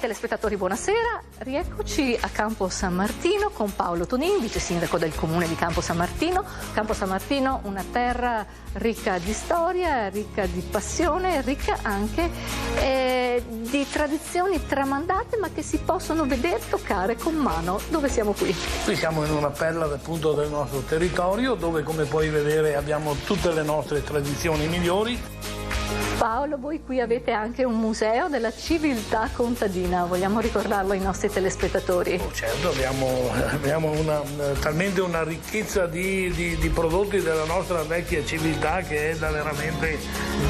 telespettatori, buonasera. Rieccoci a Campo San Martino con Paolo Tonin, vice sindaco del comune di Campo San Martino. Campo San Martino, una terra ricca di storia, ricca di passione, ricca anche di tradizioni tramandate, ma che si possono vedere, toccare con mano. Dove siamo qui? Qui siamo in una perla appunto del nostro territorio, dove, come puoi vedere, abbiamo tutte le nostre tradizioni migliori. Paolo, voi qui avete anche un museo della civiltà contadina, vogliamo ricordarlo ai nostri telespettatori? Certo, abbiamo talmente una ricchezza di prodotti della nostra vecchia civiltà che è veramente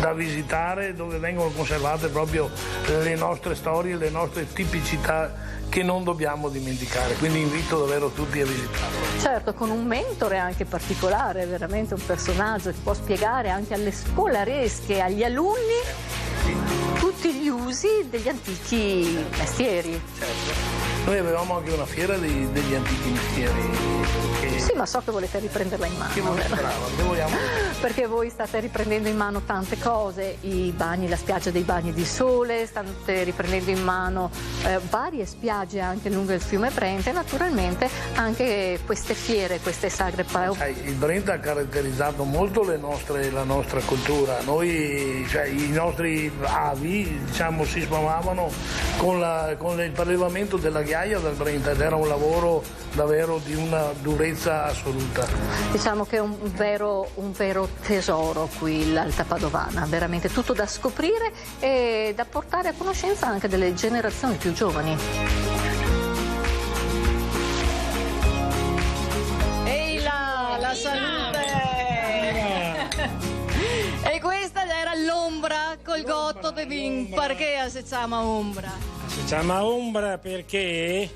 da visitare, dove vengono conservate proprio le nostre storie, le nostre tipicità che non dobbiamo dimenticare, quindi invito davvero tutti a visitarlo. Certo, con un mentore anche particolare, veramente un personaggio che può spiegare anche alle scolaresche, agli alunni, tutti gli usi degli antichi mestieri. Certo. Noi avevamo anche una fiera degli antichi mestieri. Sì, ma so che volete riprenderla in mano. Che vogliamo? Perché voi state riprendendo in mano tante cose, i bagni, la spiaggia dei bagni di sole, state riprendendo in mano varie spiagge anche lungo il fiume Brenta e naturalmente anche queste fiere, queste sagre. Il Brenta ha caratterizzato molto la nostra cultura. Noi, i nostri avi, si sfamavano con il prelevamento della ghiaia del Brenta ed era un lavoro davvero di una durezza assoluta. Diciamo che è un vero tesoro qui l'Alta Padovana, veramente tutto da scoprire e da portare a conoscenza anche delle generazioni più giovani. Ehi là, la salute! E questa era l'ombra col gotto di vin. Perché si chiama ombra? Si chiama ombra perché,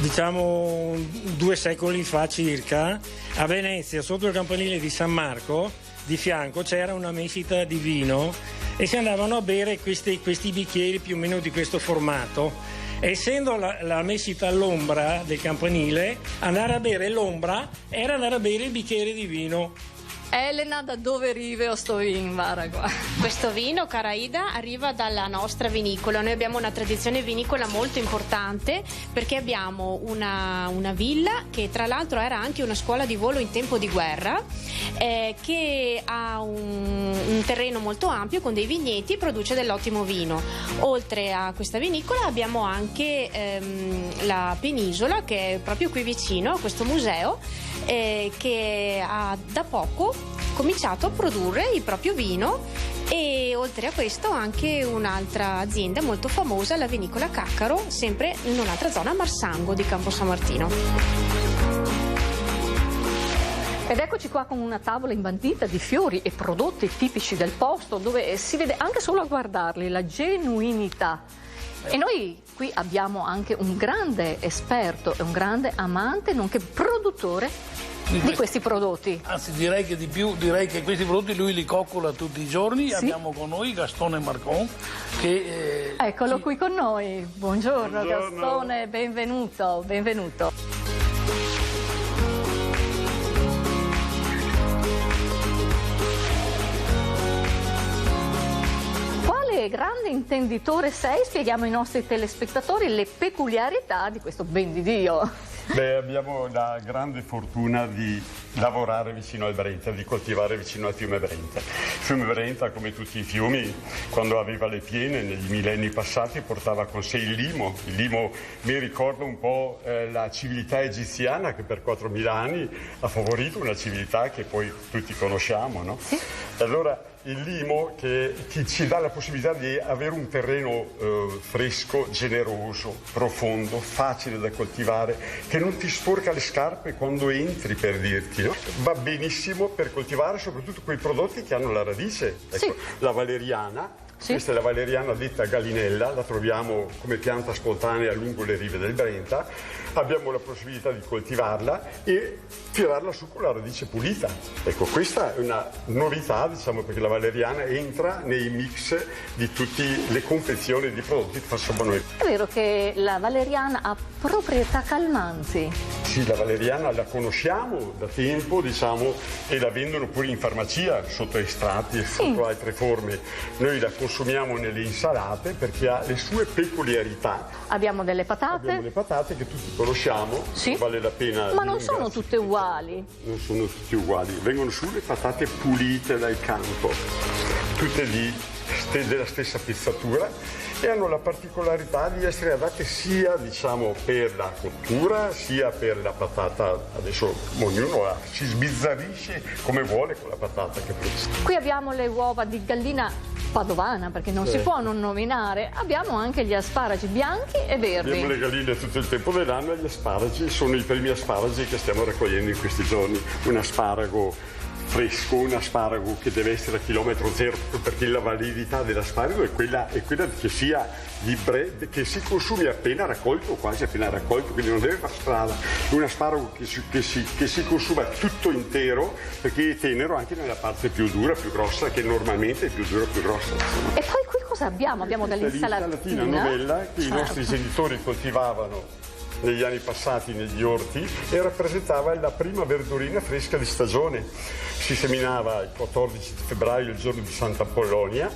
2 secoli fa circa, a Venezia, sotto il campanile di San Marco, di fianco c'era una mesita di vino e si andavano a bere questi bicchieri più o meno di questo formato. Essendo la mesita all'ombra del campanile, andare a bere l'ombra era andare a bere il bicchiere di vino. Elena, da dove arriva sto vino, Maragua? Questo vino, cara Ida, arriva dalla nostra vinicola. Noi abbiamo una tradizione vinicola molto importante perché abbiamo una villa che tra l'altro era anche una scuola di volo in tempo di guerra, che ha un terreno molto ampio con dei vigneti e produce dell'ottimo vino. Oltre a questa vinicola abbiamo anche la penisola, che è proprio qui vicino a questo museo, che ha da poco cominciato a produrre il proprio vino, e oltre a questo anche un'altra azienda molto famosa, la vinicola Caccaro, sempre in un'altra zona, Marsango di Campo San Martino. Ed eccoci qua con una tavola imbandita di fiori e prodotti tipici del posto, dove si vede anche solo a guardarli la genuinità. E noi qui abbiamo anche un grande esperto e un grande amante, nonché produttore di questi prodotti. Anzi, direi che di più, direi che questi prodotti lui li coccola tutti i giorni. Sì. Abbiamo con noi Gastone Marcon, che eccolo qui con noi. Buongiorno. Gastone, benvenuto. Grande intenditore sei, spieghiamo ai nostri telespettatori le peculiarità di questo ben di Dio. Beh, abbiamo la grande fortuna di lavorare vicino al Brenta, di coltivare vicino al fiume Brenta. Il fiume Brenta, come tutti i fiumi, quando aveva le piene negli millenni passati, portava con sé il limo. Il limo mi ricorda un po' la civiltà egiziana, che per 4.000 anni ha favorito una civiltà che poi tutti conosciamo, no? Sì. Allora, il limo che ci dà la possibilità di avere un terreno fresco, generoso, profondo, facile da coltivare, che non ti sporca le scarpe quando entri, per dirti, no? Va benissimo per coltivare soprattutto quei prodotti che hanno la radice. Ecco, sì. La valeriana. Sì. Questa è la valeriana detta gallinella, la troviamo come pianta spontanea lungo le rive del Brenta. Abbiamo la possibilità di coltivarla e tirarla su con la radice pulita. Ecco, questa è una novità, perché la valeriana entra nei mix di tutte le confezioni di prodotti che facciamo noi. È vero che la valeriana ha proprietà calmanti. Sì, la valeriana la conosciamo da tempo, diciamo, e la vendono pure in farmacia sotto estratti e sotto altre forme. Noi la consumiamo nelle insalate perché ha le sue peculiarità. Abbiamo delle patate. Abbiamo le patate che tutti conosciamo, vale la pena. Ma non sono tutte uguali. Non sono tutte uguali, vengono su le patate pulite dal campo, tutte della stessa pezzatura, e hanno la particolarità di essere adatte sia, diciamo, per la cottura sia per la patata. Adesso ognuno si sbizzarrisce come vuole con la patata che presta. Qui abbiamo le uova di gallina padovana, perché non si può non nominare. Abbiamo anche gli asparagi bianchi e verdi. Abbiamo le galline tutto il tempo dell'anno e gli asparagi sono i primi asparagi che stiamo raccogliendo in questi giorni. Un asparago fresco, un asparago che deve essere a chilometro zero, perché la validità dell'asparago è quella che sia che si consumi appena raccolto o quasi appena raccolto, quindi non deve fare strada. Un asparago che si consuma tutto intero, perché è tenero anche nella parte più dura, più grossa, che normalmente è più dura, più grossa. E poi qui cosa abbiamo? Abbiamo dell'insalatina novella che i nostri genitori coltivavano negli anni passati negli orti e rappresentava la prima verdurina fresca di stagione. Si seminava il 14 febbraio, il giorno di Santa Apollonia,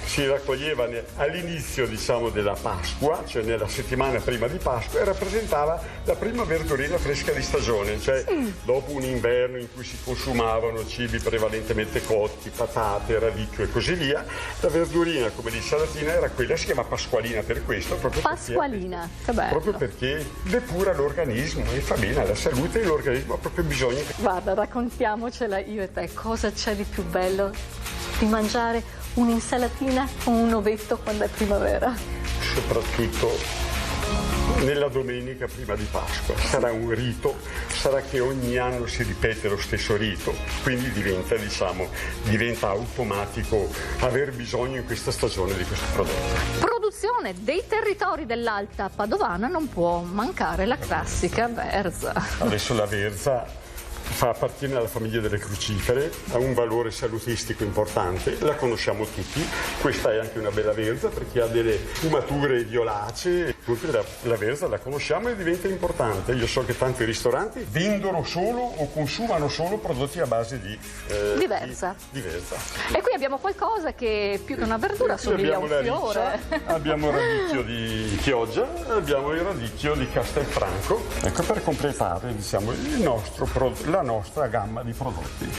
si raccoglieva all'inizio, diciamo, della Pasqua, cioè nella settimana prima di Pasqua, e rappresentava la prima verdurina fresca di stagione, cioè dopo un inverno in cui si consumavano cibi prevalentemente cotti, patate, radicchio e così via. La verdurina, come l'insalatina, era quella, si chiama pasqualina per questo, Pasqualina, che bello. Proprio perché depura l'organismo e fa bene alla salute, e l'organismo ha proprio bisogno. Guarda, raccontiamocela io e te, cosa c'è di più bello di mangiare un'insalatina con un ovetto quando è primavera? Soprattutto nella domenica prima di Pasqua. Sarà un rito, sarà che ogni anno si ripete lo stesso rito, quindi diventa automatico aver bisogno in questa stagione di questo prodotto. Produzione dei territori dell'Alta Padovana non può mancare la classica verza. Adesso la verza appartiene alla famiglia delle crucifere, ha un valore salutistico importante, la conosciamo tutti. Questa è anche una bella verza perché ha delle sfumature violacee, tutti la verza la conosciamo e diventa importante. Io so che tanti ristoranti vendono solo o consumano solo prodotti a base di verza. Di verza. E qui abbiamo qualcosa che più che una verdura assomiglia a un fiore. Abbiamo il radicchio di Chioggia, abbiamo il radicchio di Castelfranco, ecco, per completare, diciamo, la nostra gamma di prodotti.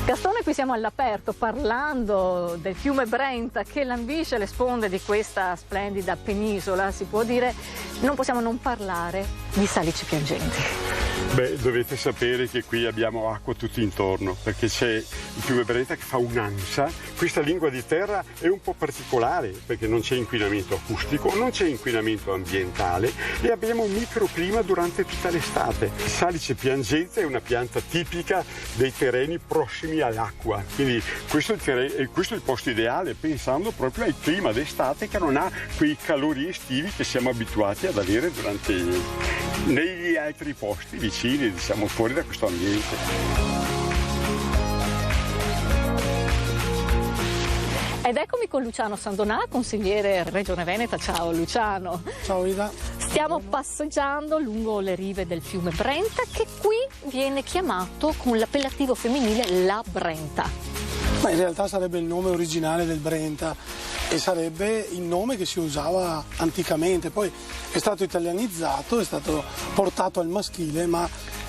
Gastone, qui siamo all'aperto parlando del fiume Brenta che lambisce le sponde di questa splendida penisola, si può dire. Non possiamo non parlare di Salici Piangenti. Beh, dovete sapere che qui abbiamo acqua tutto intorno, perché c'è il fiume Brenta che fa un'ansa. Questa lingua di terra è un po' particolare perché non c'è inquinamento acustico, non c'è inquinamento ambientale e abbiamo un microclima durante tutta l'estate. Il Salice Piangente è una pianta tipica dei terreni prossimi all'acqua, quindi questo è il posto ideale, pensando proprio al clima d'estate che non ha quei calori estivi che siamo abituati ad avere negli altri posti vicini, diciamo, fuori da questo ambiente. Ed eccomi con Luciano Sandonà, consigliere Regione Veneta. Ciao Luciano. Ciao Ida. Stiamo passeggiando lungo le rive del fiume Brenta, che qui viene chiamato con l'appellativo femminile la Brenta. Ma in realtà sarebbe il nome originale del Brenta e sarebbe il nome che si usava anticamente, poi è stato italianizzato, è stato portato al maschile, ma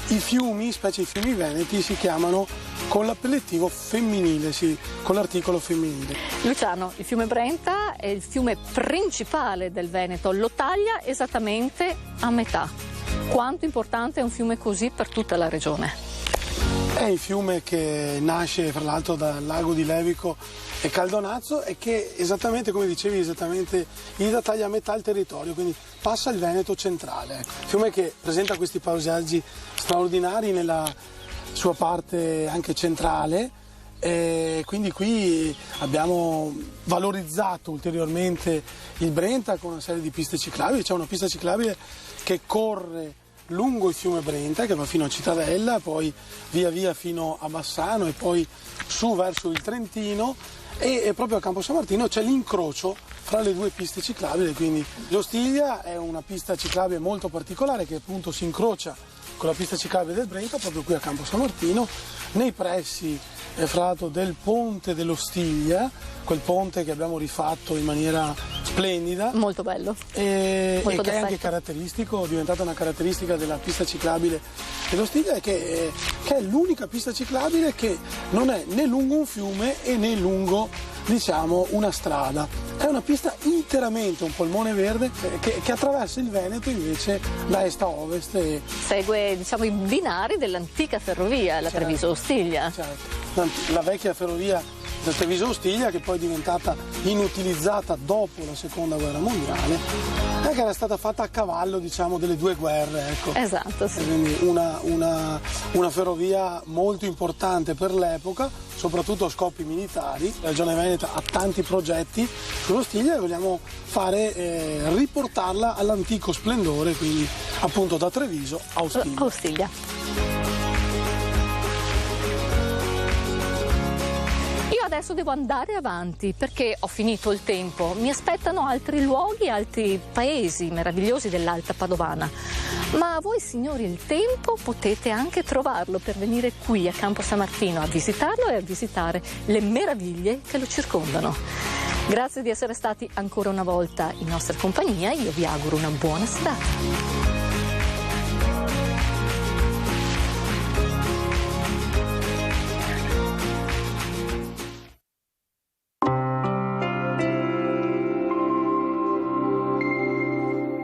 i fiumi, specie i fiumi veneti, si chiamano con l'appellativo femminile, sì, con l'articolo femminile. Luciano, il fiume Brenta è il fiume principale del Veneto, lo taglia esattamente a metà. Quanto importante è un fiume così per tutta la regione? È il fiume che nasce fra l'altro dal lago di Levico e Caldonazzo e che, esattamente come dicevi, Ida, taglia a metà il territorio, quindi passa il Veneto centrale. Il fiume che presenta questi paesaggi straordinari nella sua parte anche centrale, e quindi qui abbiamo valorizzato ulteriormente il Brenta con una serie di piste ciclabili. C'è una pista ciclabile che corre lungo il fiume Brenta, che va fino a Cittadella, poi via via fino a Bassano e poi su verso il Trentino, e proprio a Campo San Martino c'è l'incrocio fra le due piste ciclabili, quindi l'Ostiglia è una pista ciclabile molto particolare che appunto si incrocia con la pista ciclabile del Brenta, proprio qui a Campo San Martino, nei pressi fra l'altro del ponte dell'Ostiglia, quel ponte che abbiamo rifatto in maniera splendida. Molto bello. E Molto che è anche caratteristico, è diventata una caratteristica della pista ciclabile dell'Ostiglia, è che è l'unica pista ciclabile che non è né lungo un fiume e né lungo, diciamo, una strada. È una pista interamente un polmone verde che attraversa il Veneto invece da est a ovest. Segue, diciamo, i binari dell'antica ferrovia, la Treviso-Ostiglia. Certo. La vecchia ferrovia del Treviso-Ostiglia, che poi è diventata inutilizzata dopo la seconda guerra mondiale, e che era stata fatta a cavallo, diciamo, delle due guerre, ecco. Esatto, sì. Quindi una ferrovia molto importante per l'epoca, soprattutto a scopi militari. La Regione Veneta ha tanti progetti sull'Ostiglia e vogliamo riportarla all'antico splendore, quindi appunto da Treviso a Ostiglia. Adesso devo andare avanti perché ho finito il tempo, mi aspettano altri luoghi, altri paesi meravigliosi dell'Alta Padovana, ma voi signori il tempo potete anche trovarlo per venire qui a Campo San Martino a visitarlo e a visitare le meraviglie che lo circondano. Grazie di essere stati ancora una volta in nostra compagnia, io vi auguro una buona serata.